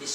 20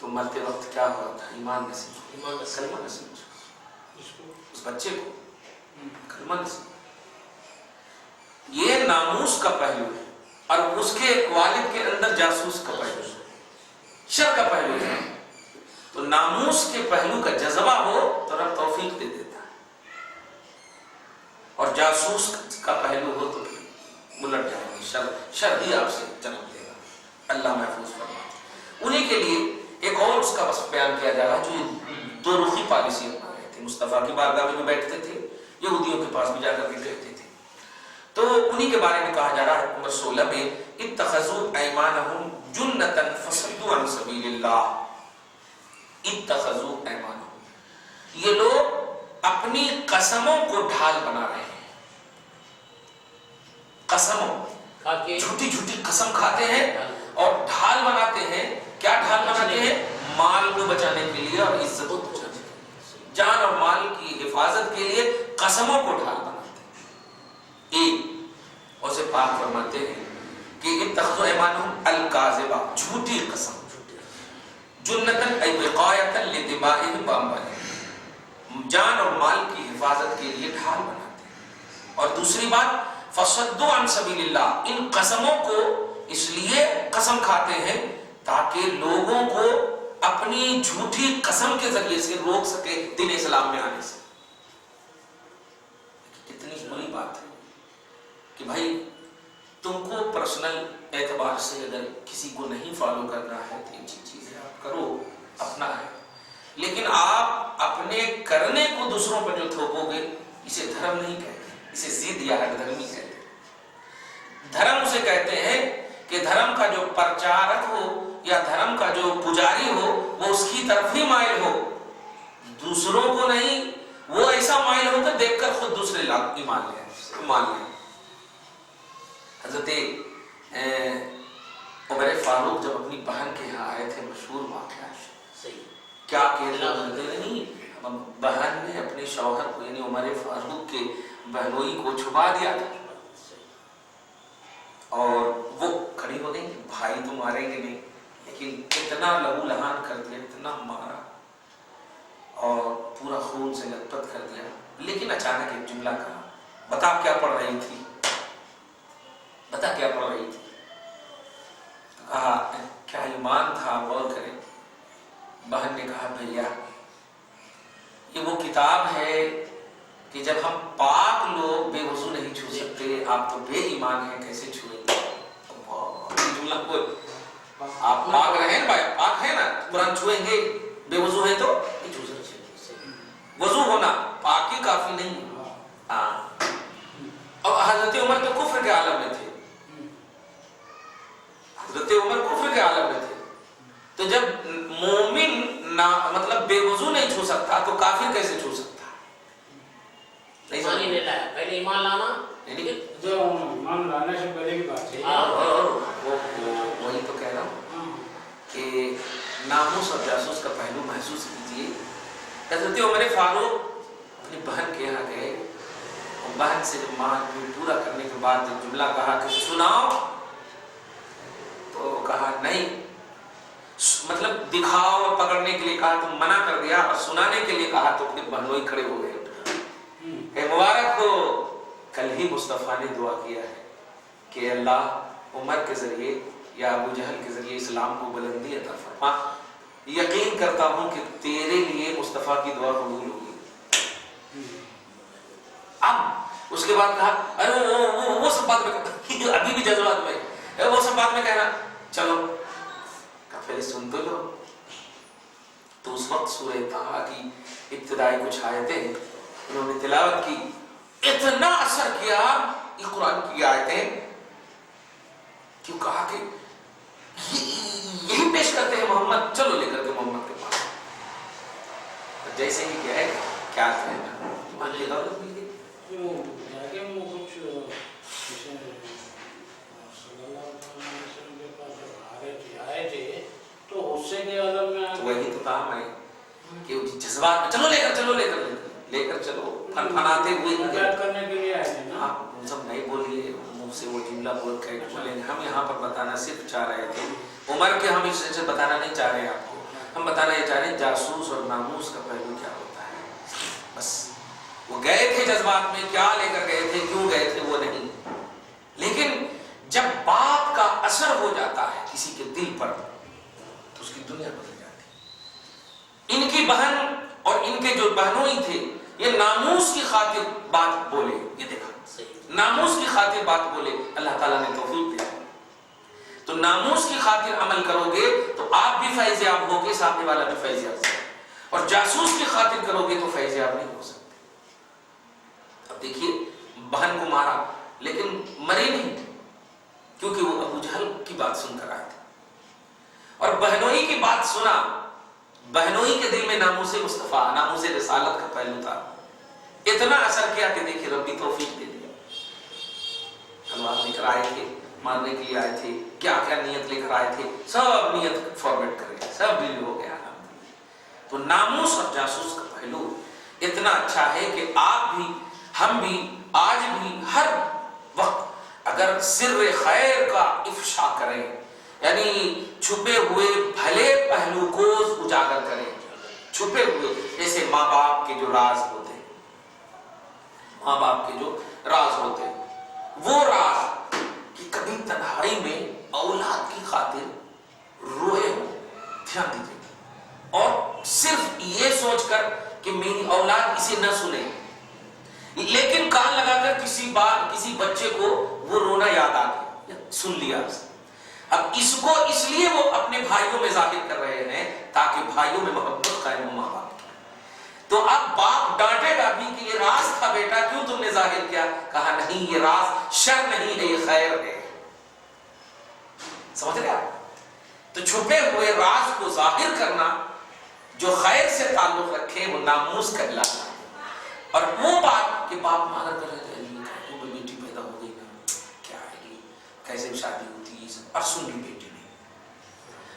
تو مرتے وقت کیا ہوا تھا؟ ایمان نصیب، کلمہ نصیب، اس بچے کو کلمہ نصیب۔ یہ ناموس کا پہلو ہے، اور اس کے والد کے اندر جاسوس کا پہلو ہے، شر کا پہلو ہے۔ تو ناموس کے پہلو کا جذبہ ہو تو رب توفیق دے دیتا ہے، اور جاسوس کا پہلو ہو تو پھر الٹ جائے گا، شر ہی آپ سے جنم دے گا۔ اللہ محفوظ فرمائے۔ انہیں کے لیے ایک اور اس کا بس بیان کیا جا رہا، جو دو رخی پالیسی اپنا رہے تھے، مصطفیٰ کی بارگاہ میں بیٹھتے تھے، یہودیوں کے پاس بھی جا کر کے کہتے تھے۔ تو انہی کے بارے میں کہا جا رہا ہے نمبر 16 میں، اتخذوا ایمانہم جنتا فصدوا عن سبیل اللہ۔ اتخذوا ایمانہم، یہ لوگ اپنی قسموں کو ڈھال بنا رہے ہیں۔ قسموں، جھوٹی جھوٹی قسم کھاتے ہیں اور ڈھال بناتے ہیں۔ کیا ڈھال بناتے ہیں؟ مال کو بچانے کے لیے اور عزت کو بچانے کے لیے، جان اور مال کی حفاظت کے لیے قسموں کو ڈھال بناتے ہیں۔ ایک اور سے پاک فرماتے ہیں کہ اتخذوا ایمانہم الکاذبہ، جھوٹی قسم، جنتاً ای وقایۃ لدمائہم واموالہم، جان اور مال کی حفاظت کے لیے ڈھال بناتے ہیں۔ اور دوسری بات، فصدوا عن سبیل اللہ، ان قسموں کو اس لیے قسم کھاتے ہیں تاکہ لوگوں کو اپنی جھوٹی قسم کے ذریعے سے روک سکے دین اسلام میں آنے سے۔ کتنی بری بات ہے کہ بھائی تم کو پرسنل اعتبار سے اگر کسی کو نہیں فالو کرنا ہے تو اچھی چیز ہے، آپ کرو، اپنا ہے، لیکن آپ اپنے کرنے کو دوسروں پر جو تھوپو گے، اسے دھرم نہیں کہتے، اسے ضد یا ہٹ دھرمی کہتے ہیں۔ دھرم اسے کہتے ہیں کہ دھرم کا جو پرچارک ہو یا دھرم کا جو پجاری ہو وہ اس کی طرف ہی مائل ہو، دوسروں کو نہیں۔ وہ ایسا مائل ہو کہ دیکھ کر خود دوسرے ایمان لیں۔ حضرت عمر فاروق جب اپنی بہن کے یہاں آئے تھے، مشہور واقعہ کیا کہتے نہیں، بہن نے اپنے شوہر کو یعنی عمر فاروق کے بہنوئی کو چھپا دیا تھا، اور وہ کھڑی ہو گئی کہ بھائی تو ماریں گے نہیں، لیکن اتنا لہو لہان کر دیا، اتنا مارا اور پورا خون سے لت پت کر دیا۔ لیکن اچانک ایک جملہ کہا، بتا کیا پڑھ رہی تھی، بتا کیا پڑھ رہی تھی؟ کہا کیا ایمان تھا، غور کریں۔ بہن نے کہا بھیا یہ وہ کتاب ہے کہ جب ہم پاک لوگ بے وضو نہیں چھو سکتے، آپ تو بے ایمان ہیں، کیسے چھوئیں گے؟ جملہ کو آپ پاک رہے ہیں، پاک ہے نا، قرآن چھوئیں گے، بے وضو ہے تو نہیں چھو سکتے۔ وضو ہونا پاکی کافی نہیں۔ اب حضرت عمر تو کفر کے عالم میں تھے، حضرت عمر کفر کے عالم میں تھے، تو جب مومن مطلب بے وضو نہیں چھو سکتا تو کافر کیسے چھو سکتا؟ ایمان ہی نہیں لایا، پہلے ایمان لانا، جو ایمان لانے سے پہلے کی بات ہے۔ وہی تو کہہ رہا ہوں کہ ناموس اور جاسوس کا پہلو محسوس کیجیے۔ حضرت عمر فاروق اپنی بہن کے یہاں گئے، اور بہن سے جب مانگ پورا کرنے کے بعد جب جملہ کہا کہ سناؤ، تو کہا نہیں، مطلب دکھاؤ اور پکڑنے کے لیے کہا تو منع کر دیا، اور سنانے کے لیے کہا تو اپنے بہنوئی کھڑے ہو گئے کہ مبارک ہو، کل ہی مصطفیٰ نے دعا کیا ہے کہ اللہ عمر کے ذریعے یا ابو جہل کے ذریعے اسلام کو بلندی عطا فرما۔ یقین کرتا ہوں کہ تیرے لیے مصطفیٰ کی دعا قبول ہوگی۔ اب اس کے بعد کہا ارے وہ سب بات میں ابھی بھی جذبات میں وہ سب بات میں کہنا، چلو پہلے سن تو لو۔ تو اس وقت سورہ طٰہٰ کی ابتدائی کچھ آیتیں انہوں نے تلاوت کی، اتنا اثر کیا یہ قرآن کی آیتیں، کیوں کہا کہ یہی پیش کرتے ہیں محمد، چلو لے کر کے محمد کے پاس۔ جیسے ہی کیا ہے کیا کہنا ایمان کی دولت مل گئی۔ وہ کچھ صلی اللہ علیہ وسلم کے پاس آئے تھے تو غصے کے عالم میں وہی تو کام ہے کہ جذبات میں چلو لے کر چلو پھناتے ہوئے کرنے کے لیے آئے تھے نا۔ آپ سب نہیں بولیے منہ سے وہ جملہ بول کے بولیں، ہم یہاں پر بتانا صرف چاہ رہے تھے، عمر کے ہم اس سے بتانا نہیں چاہ رہے ہیں آپ کو ہم بتانا یہ چاہ رہے ہیں جاسوس اور ناموس کا پہلو کیا ہوتا ہے. بس وہ گئے تھے جذبات میں، کیا لے کر گئے تھے، کیوں گئے تھے وہ نہیں، لیکن جب بات کا اثر ہو جاتا ہے کسی کے دل پر تو اس کی دنیا بدل جاتی ہے. ان کی بہن اور ان کے جو بہنوئی تھے یہ ناموس کی خاطر بات بولے. یہ دیکھا ناموس کی خاطر بات بولے، اللہ تعالیٰ نے توفیق دیا. تو ناموس کی خاطر عمل کرو گے تو آپ بھی فیض یاب ہوگے، سامنے والا بھی فیض یاب ہوگا. اور جاسوس کی خاطر کرو گے تو فیض یاب نہیں ہو سکتے. اب دیکھیے بہن کو مارا لیکن مرے نہیں، کیونکہ وہ ابو جہل کی بات سن کر آئے تھے. اور بہنوئی کی بات سنا، بہنوئی کے دل میں ناموس مصطفیٰ، ناموس رسالت کا پہلو تھا. اتنا اثر کیا کہ دیکھیے ربی توفیق دے دیا. تلوار لے کر آئے تھے، مارنے کے لیے آئے تھے، کیا کیا نیت لے کر آئے تھے، سب نیت فارورڈ کر گیا، سب ڈیل ہو گیا. تو ناموس اور جاسوس کا پہلو اتنا اچھا ہے کہ آپ بھی، ہم بھی، آج بھی ہر وقت اگر سر خیر کا افشا کریں، یعنی چھپے ہوئے بھلے پہلو کو اجاگر کریں. چھپے ہوئے جیسے ماں باپ کے جو راز ہوتے ہیں، ماں باپ کے جو راز ہوتے ہیں، وہ راز کہ کبھی تنہائی میں اولاد کی خاطر روئے ہو، دھیان دیجیے، اور صرف یہ سوچ کر کہ میری اولاد اسے نہ سنے، لیکن کان لگا کر کسی بچے کو وہ رونا یاد آ گیا، سن لیا اس نے. اب اس کو اس لیے وہ اپنے بھائیوں میں ظاہر کر رہے ہیں تاکہ بھائیوں میں محبت قائم ہو ماں باپ کی. تو اب باپ ڈانٹے گا بھی کہ یہ راز تھا بیٹا، کیوں تم نے ظاہر کیا؟ کہا نہیں، یہ راز شر نہیں ہے، یہ خیر ہے. سمجھ رہے آپ؟ تو چھپے ہوئے راز کو ظاہر کرنا جو خیر سے تعلق رکھے وہ ناموس کہلاتا ہے. اور وہ بات کہ باپ مانا کر رہے تھے بیٹی پیدا ہو گئی نا، کیا آئے گی، کیسے شادی ہوتی ہے، اور سن لی بیٹی نے.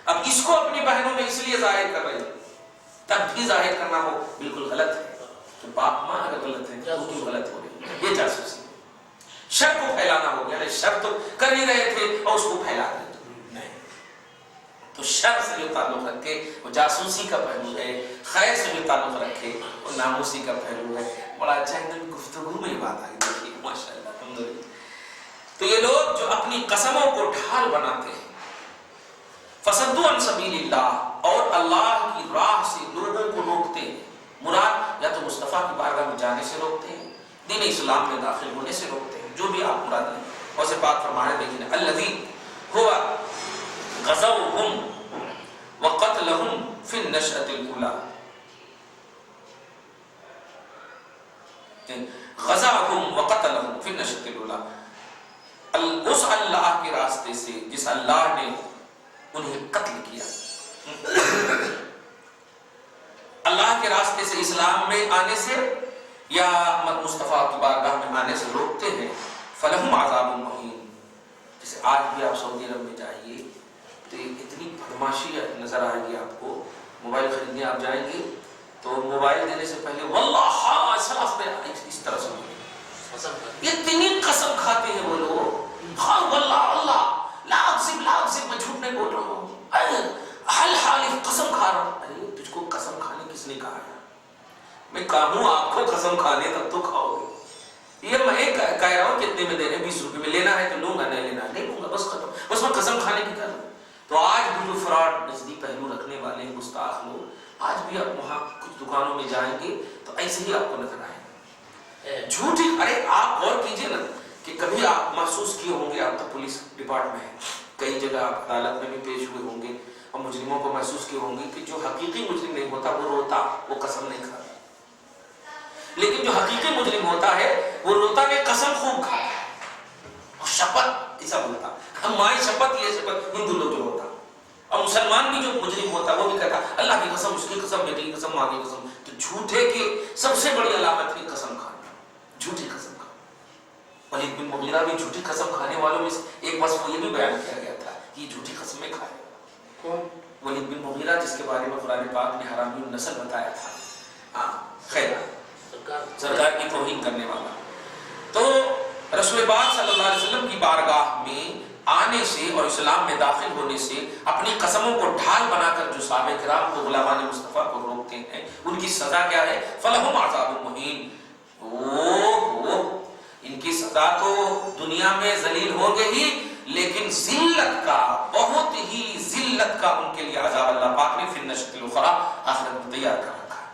اب اس کو اپنی بہنوں میں اس لیے ظاہر کر رہے تھے، تب بھی ظاہر کرنا ہو بالکل غلط ہے. تو باپ ماں اگر غلط ہے تو کیوں غلط ہو رہی ہے؟ یہ جاسوسی ہے. شر کو پھیلانا ہو گیا. شر تو کر ہی رہے تھے اور اس کو پھیلا رہے تھے. نہیں، تو شر سے جو تعلق رکھے وہ جاسوسی کا پہلو ہے، خیر سے جو تعلق رکھے وہ ناموسی کا پہلو ہے. بڑا اچھا ہے، گفتگو میں بات آئی. دیکھیے ماشاء اللہ الحمدللہ. تو یہ لوگ جو اپنی قسموں کو ڈھال بناتے ہیں، فصدوا عن سبیل اللہ، اور اللہ کی راہ سے لوگوں کو روکتے ہیں. مراد یا تو مصطفیٰ کی بارگاہ میں جانے سے روکتے ہیں، دین اسلام میں داخل ہونے سے روکتے ہیں، جو بھی آپ مراد لیں. اور سے بات فرمانے دیکھیں، الذی هو غزوهم وقتلهم فی النشأة الاولى. غزاهم وقتلهم فی النشأة الاولى، اس اللہ کے راستے سے جس اللہ نے انہیں قتل کیا. اللہ کے راستے سے اسلام میں آنے سے یا مصطفیٰ کی بارگاہ میں آنے سے روکتے ہیں. فلہم عذاب مہین. جیسے آج بھی آپ سعودی عرب میں جائیے تو اتنی بدماشی نظر آئے گی آپ کو. موبائل خریدنے آپ جائیں گے تو موبائل دینے سے پہلے واللہ اس طرح سے اتنی قسم کھاتے ہیں وہ لوگ. ہاں واللہ اللہ لا اکذب میں جھوٹ نہیں بول رہا ہوں، حل حالف قسم کھا رہا ہوں. ارے تجھ کو قسم کھانے کس نے کہا ہے؟ میں کہوں آپ کو قسم کھانے تب تو کھاؤ گے. یہ میں کہہ رہا ہوں کتنے میں دینے، 20 روپے میں لینا ہے تو لوں گا، نہیں لینا نہیں لوں گا، بس ختم. بس میں قسم کھانے کی کر. تو آج بھی جو فراڈ نزدیک پہلو رکھنے والے ہیں گستاخ لوگ، آج بھی آپ وہاں کچھ دکانوں میں جائیں گے تو ایسے ہی آپ کو نظر آئے گا جھوٹی. ارے آپ غور کیجئے نا کہ کبھی آپ محسوس کیے ہوں گے، آپ تو پولیس ڈپارٹمنٹ ہے، کئی جگہ آپ عدالت میں بھی پیش ہوئے ہوں گے اور مجرموں کو محسوس کیے ہوں گے کہ جو حقیقی مجرم نہیں ہوتا وہ روتا، وہ قسم نہیں کھاتا. لیکن جو حقیقی مجرم ہوتا ہے وہ روتا میں قسم خوب کھاتا اور شپت ایسا بولتا. ہم مائی شپت، یہ شپت ہندو لوگ جو ہوتا. اور مسلمان بھی جو مجرم ہوتا وہ بھی کہتا اللہ کی قسم، اس کی قسم، بیٹی کی قسم، ماں کی قسم. تو جھوٹے کی سب سے بڑی علامت ہے قسم کھانا، جھوٹی قسم کھانا. ولید بن مغیرہ بھی جھوٹی قسم کھانے والوں میں ایک وصف یہ بھی بیان کیا گیا تھا کہ یہ جھوٹی قسمیں کھائے. کون؟ ولید بن مغیرہ، جس کے بارے میں قرآن پاک نے حرامی النسل بتایا تھا. ہاں خیر، سرکار کی توہین کرنے والا. تو رسول پاک صلی اللہ علیہ وسلم کی بارگاہ میں آنے سے اور اسلام میں داخل ہونے سے اپنی قسموں کو ڈھال بنا کر جو صحابہ کرام کو غلامان مصطفیٰ کو روکتے ہیں ان کی سزا کیا ہے؟ فلہم عذاب مہین، ان کی سزا تو دنیا میں ذلیل ہوں گے ہی، لیکن ذلت کا، بہت ہی ذلت کا ان کے لیے عذاب اللہ پاک نے فی النشأۃ الاخری آخرت میں تیار کر رکھا ہے۔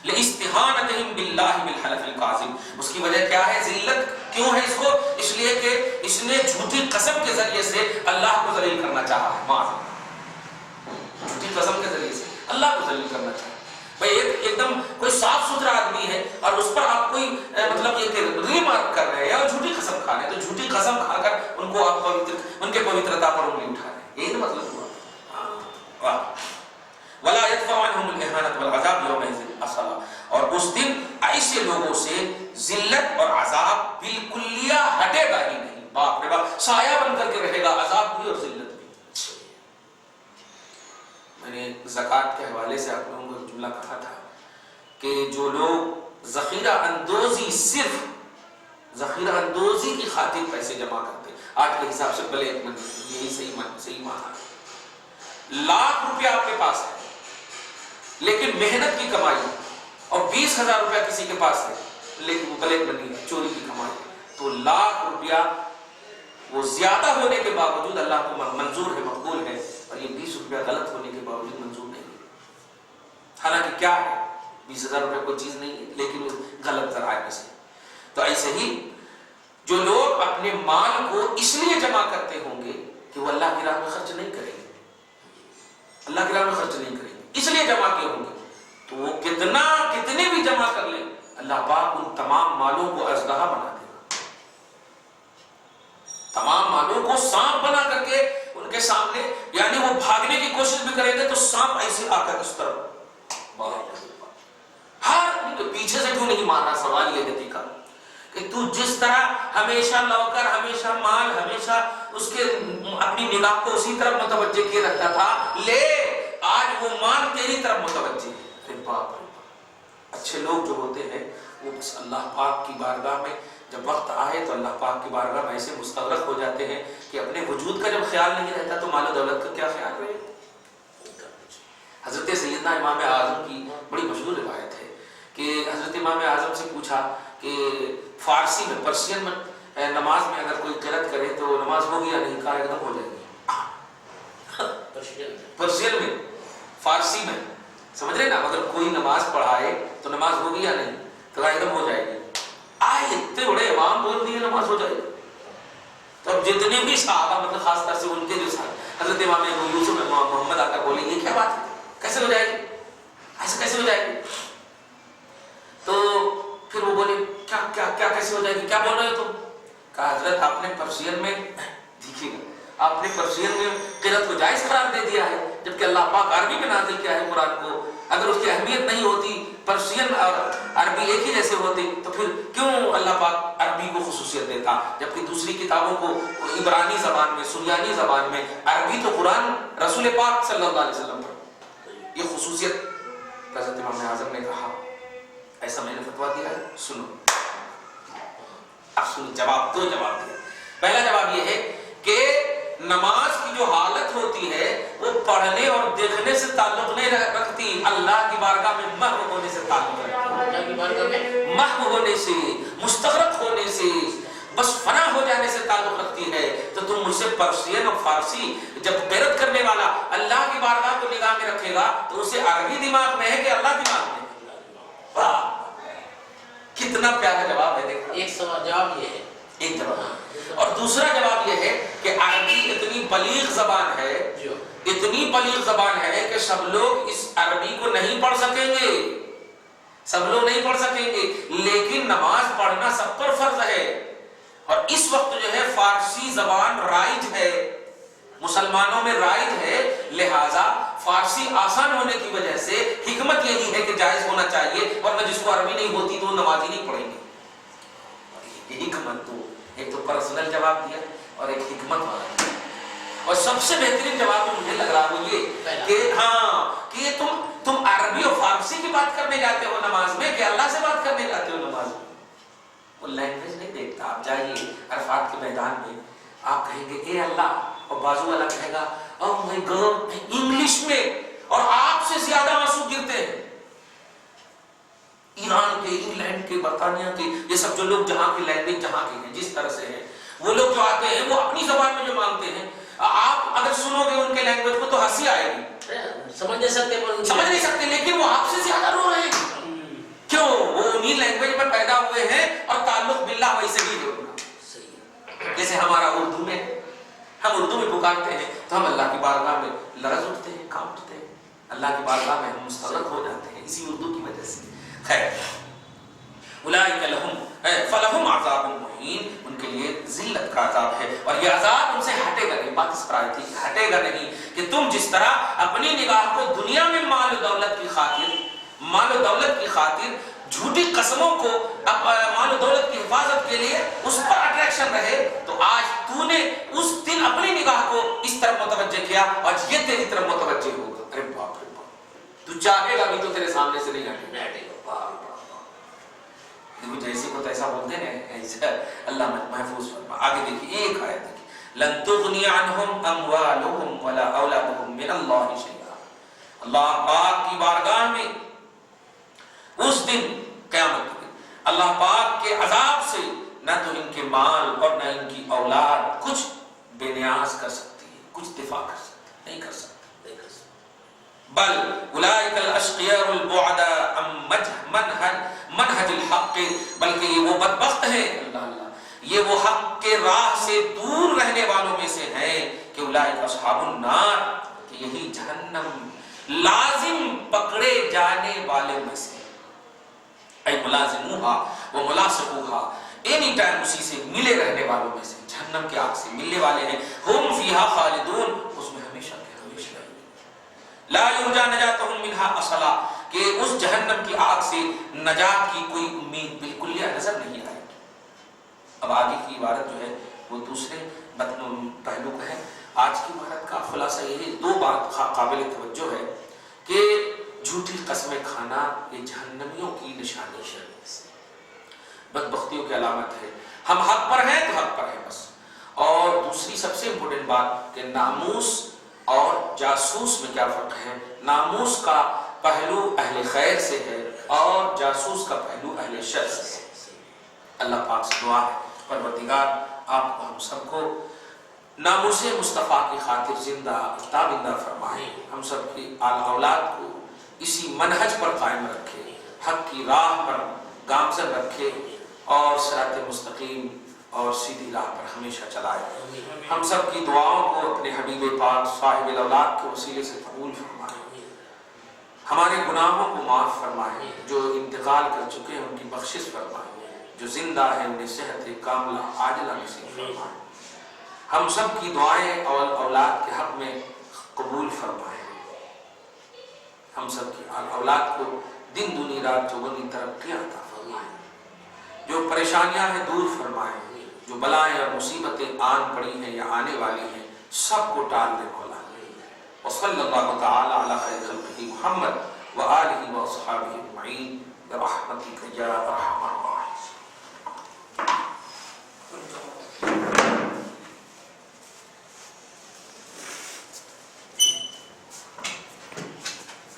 لِإِسْتِهَانَتِهِمْ بِاللَّهِ بِالْحَلَفِ الْقَاسِمِ، اس کی وجہ کیا ہے؟ ذلت کیوں ہے اس کو؟ اس لیے کہ اس نے جھوٹی قسم کے ذریعے سے اللہ کو ذلیل کرنا چاہا ہے، معاذ، جھوٹی قسم کے ذریعے سے اللہ کو ذلیل کرنا چاہا ہے۔ بھئی ایک دم کوئی صاف ستھرا آدمی ہے اور اس پر آپ کوئی مطلب یہ کہ ریمارک کر رہے ہیں یا جھوٹی قسم کھا رہے ہیں، تو جھوٹی قسم کھا کر ان کو آپ ان کے پوترتا پر انگلی اٹھا رہے ہیں، یہی مطلب ہوا۔ وَلَا يَدْفَعُ عَنْهُمُ الْإِهَانَةَ وَالْعَذَابَ يَوْمَئِذٍ أَصَلًا، اور اس دن ایسے لوگوں سے ذلت اور عذاب بالکلیہ ہٹے گا ہی نہیں، باپ رے باپ، سایہ بن کر کے رہے گا عذاب بھی اور ذلت بھی۔ میں نے زکوٰۃ کے حوالے سے آپ لوگوں کو ایک جملہ کہا تھا کہ جو لوگ ذخیرہ اندوزی، صرف ذخیرہ اندوزی کی خاطر پیسے جمع کرتے، آج کے حساب سے بلے یہی صحیح معنی، لاکھ روپیہ آپ کے پاس ہے لیکن محنت کی کمائی، اور 20,000 روپیہ کسی کے پاس ہے لیکن وہ بلیک منی ہے، چوری کی کمائی، تو لاکھ روپیہ وہ زیادہ ہونے کے باوجود اللہ کو منظور ہے، مقبول ہے، اور یہ 20 روپیہ غلط ہونے کے باوجود منظور نہیں ہے۔ حالانکہ کیا ہے، 20,000 روپیہ کوئی چیز نہیں ہے لیکن غلط ذرائع میں سے۔ تو ایسے ہی جو لوگ اپنے مال کو اس لیے جمع کرتے ہوں گے کہ وہ اللہ کی راہ میں خرچ نہیں کریں گے، اللہ کی راہ میں خرچ نہیں کریں گے، اس لیے جمع کیے ہوں گے، تو وہ کتنے بھی جمع کر لیں، اللہ پاک ان تمام مالوں کو اژدہا بنا دے گا، تمام مالوں کو سانپ بنا کر کے ان کے سامنے، یعنی وہ بھاگنے کی کوشش بھی کریں گے تو سانپ ایسے آ کر اس طرف ہر پیچھے سے کیوں نہیں مارنا، سوال یہ ہے کا کہ تو جس طرح ہمیشہ لوکر، ہمیشہ مال، ہمیشہ اس کے اپنی نگاہ کو اسی طرف متوجہ کیے رکھتا تھا، لے آج وہ مال تیری طرف متوجہ ہے۔ باپ اچھے لوگ جو ہوتے ہیں وہ بس اللہ پاک کی بارگاہ میں جب وقت آئے تو اللہ پاک کی بارگاہ میں ایسے مستغرق ہو جاتے ہیں کہ اپنے وجود کا جب خیال نہیں رہتا تو مال و دولت کا کیا خیال رہے۔ حضرت سیدنا امام اعظم کی بڑی مشہور روایت ہے کہ حضرت امام اعظم سے پوچھا کہ فارسی میں، پرشین میں نماز میں اگر کوئی قرأت کرے تو نماز ہوگی یا نہیں؟ کہا ایک دم ہو جائے گی۔ پرشین میں، فارسی میں، سمجھ رہے نا، اگر کوئی نماز پڑھائے تو نماز ہوگی یا نہیں؟ تو کہا ایک دم ہو جائے گی۔ اتنے بڑے امام بول دیے نماز ہو جائے گی، تو اب جتنے بھی صحابہ، مطلب خاص طور سے ان کے جو حضرت امام ابو یوسف محمد آ کر بولے یہ کیا بات ہے، کیسے ہو جائے گی، ایسے کیسے ہو جائے گی؟ تو پھر وہ بولے کیا کیسے ہو جائے گی، کیا بول رہے ہو تم؟ کہا حضرت آپ نے پرشین میں، دیکھیے گا، آپ نے پرشین میں قرأت کو جائز قرار دے دیا ہے، جبکہ اللہ پاک عربی میں نازل کیا ہے قرآن کو۔ اگر اس کی اہمیت نہیں ہوتی، پرشین اور عربی ایک ہی جیسے ہوتے، تو پھر کیوں اللہ پاک عربی کو خصوصیت دیتا، جبکہ دوسری کتابوں کو عبرانی زبان میں، سریانی زبان میں، عربی تو قرآن رسول پاک صلی اللہ علیہ وسلم پر یہ خصوصیت۔ حضرت امام اعظم نے کہا ایسا میں نے فتویٰ دیا ہے، سنو۔ اب سنو جواب، دو جواب دیا۔ پہلا جواب یہ ہے کہ نماز کی جو حالت ہوتی ہے وہ پڑھنے اور دیکھنے سے تعلق نہیں رکھتی، اللہ کی بارگاہ میں محو ہونے سے تعلق رکھتی، اللہ کی بارگاہ میں محو ہونے سے، مستغرق ہونے سے، بس فنا ہو جانے سے تعلق رکھتی ہے۔ تو تم مجھ سے پرشین اور فارسی جب بیرت کرنے والا اللہ کی بارگاہ کو نگاہ میں رکھے گا تو اسے عربی دماغ میں ہے کہ اللہ دماغ میں؟ کتنا پیارا جواب ہے، دیکھو ایک سوال جواب یہ ہے، ایک جواب، اور دوسرا جواب یہ ہے کہ عربی اتنی بلیغ زبان ہے، اتنی بلیغ زبان ہے کہ سب لوگ اس عربی کو نہیں پڑھ سکیں گے، سب لوگ نہیں پڑھ سکیں گے، لیکن نماز پڑھنا سب پر فرض ہے۔ اور اس وقت جو ہے فارسی زبان رائج ہے، مسلمانوں میں رائج ہے، لہذا فارسی آسان ہونے کی وجہ سے حکمت یہی ہے کہ جائز ہونا چاہیے، ورنہ جس کو عربی نہیں ہوتی تو وہ نماز ہی نہیں پڑھیں گے۔ یہ حکمت، تو ایک تو پرسنل جواب دیا اور ایک حکمت والا دیا، اور سب سے بہترین جواب مجھے لگ رہا وہ یہ کہ ہاں کہ تم عربی اور فارسی کی بات کرنے جاتے ہو نماز میں کہ اللہ سے بات کرنے جاتے ہو نماز میں؟ وہ لینگویج نہیں دیکھتا، آپ جائیے عرفات کے میدان میں آپ کہیں گے اے اللہ، اور بازو والا کہے گا اوہ مائی گاڈ، انگلش میں، اور آپ سے زیادہ آنسو گرتے ہیں۔ ایران کے، انگلینڈ کے، برطانیہ کے، یہ سب جو لوگ جہاں کی لینگویج جہاں کی ہیں، جس طرح سے ہیں، وہ لوگ جو آتے ہیں وہ اپنی زبان میں جو مانگتے ہیں، آپ اگر سنو گے ان کے لینگویج کو تو ہنسی آئے گی، سمجھ نہیں سکتے، سمجھ نہیں سکتے، لیکن وہ آپ سے زیادہ رو رہے ہیں۔ کیوں؟ وہ انہی لینگویج میں پیدا ہوئے ہیں اور تعلق باللہ ویسے ہی ہے ان کا۔ جیسے ہمارا اردو میں، ہم اردو میں پکارتے ہیں تو ہم اللہ کی بارگاہ میں لرز اٹھتے ہیں، کانپ اٹھتے ہیں، اللہ کی بارگاہ میں ہم مستغرق ہو جاتے ہیں اسی اردو کی وجہ سے۔ خیر، اولئک لہم فلہم عذاب مہین، ان کے لیے ذلت کا عذاب ہے، اور یہ عذاب ان سے ہٹے گا نہیں۔ بات اس پر آئی تھی، ہٹے گا نہیں، کہ تم جس طرح اپنی نگاہ کو دنیا میں مال و دولت کی خاطر جھوٹی قسموں کو مال و دولت کی حفاظت کے لیے اس پر اٹریکشن رہے، تو آج تو نے اس دن اپنی نگاہ کو اس طرف متوجہ کیا، آج یہ تیری طرف متوجہ ہوگا۔ ارے باپ رے باپ، تو چاہے گا بھی تو تیرے سامنے سے نہیں ہٹے گا۔ جیسے کو تیسا بولتے ہیں، ایسا اللہ محفوظ فرما۔ آگے دیکھیے ایک آیت دیکھیے، لن تغنی عنہم اموالہم ولا اولادہم من اللہ شیئا۔ اللہ پاک کی بارگاہ میں اس دن، قیامت کے دن، اللہ پاک کے عذاب سے نہ تو ان کے مال اور نہ ان کی اولاد کچھ بے نیاز کر سکتی ہے، کچھ دفاع کر سکتی، نہیں کر سکتی۔ بل اولئک الاشقیاء البعداء عن منہج الحق، بلکہ یہ وہ بدبخت ہیں، اللہ یہ وہ حق کے راہ سے دور رہنے والوں میں سے ہیں، کہ اولئک اصحاب النار، کہ یہی جہنم لازم پکڑے جانے والے میں سے، اے ملازموہا و ملاصقوہا، اینی ٹائم اسی سے ملے رہنے والوں میں سے، جہنم کی آگ سے ملنے والے ہیں، ہم فیہا خالدون، اس میں ہمیشہ کے ہمیشہ رہیں گے، لا یرجا نجاتہم منہا اصلا، کہ اس جہنم کی آگ سے نجات کی کوئی امید بالکل نظر نہیں آئے گی۔ اب آگے کی عبارت جو ہے وہ دوسرے پہلو کا ہے۔ آج کی عبارت کا خلاصہ یہ ہے، دو بات قابل توجہ ہے، کہ جھوٹی قسمیں کھانا یہ جہنمیوں کی نشانی ہے، بدبختیوں کی علامت ہے۔ ہم حق پر ہیں تو حق پر ہیں بس۔ اور دوسری سب سے امپورٹنٹ بات کہ ناموس اور جاسوس میں کیا فرق ہے۔ ناموس کا پہلو اہل خیر سے ہے اور جاسوس کا پہلو اہل شر سے ہے۔ اللہ پاک سے دعا ہے پروردگار آپ کو ہم سب کو ناموس مصطفیٰ کی خاطر زندہ تابندہ فرمائے، ہم سب کی اولاد کو اسی منہج پر قائم رکھے، حق کی راہ پر گامزن رکھے اور صراط مستقیم اور سیدھی راہ پر ہمیشہ چلائے۔ ہم سب کی دعاؤں کو اپنے حبیب پاک صاحب الاولاد کے وسیلے سے قبول فرمائے، ہمارے گناہوں کو معاف فرمائے، جو انتقال کر چکے ہیں ان کی بخشش فرمائے، جو زندہ ہیں انہیں صحت کاملہ عاجلہ نصیب فرمائے، ہم سب کی دعائیں اور اولاد کے حق میں قبول فرمائے، ہم سب کی اولاد کو دن دنی رات چوگنی ترقیاں عطا فرمائے، جو پریشانیاں ہیں دور فرمائے، جو بلائیں اور مصیبتیں آن پڑی ہیں یا آنے والی ہیں سب کو ٹال دے مولا۔ وصلی اللہ تعالی علی خیر خلقہ محمد وآلہ واصحابہ اجمعین برحمتک یا ارحم الراحمین۔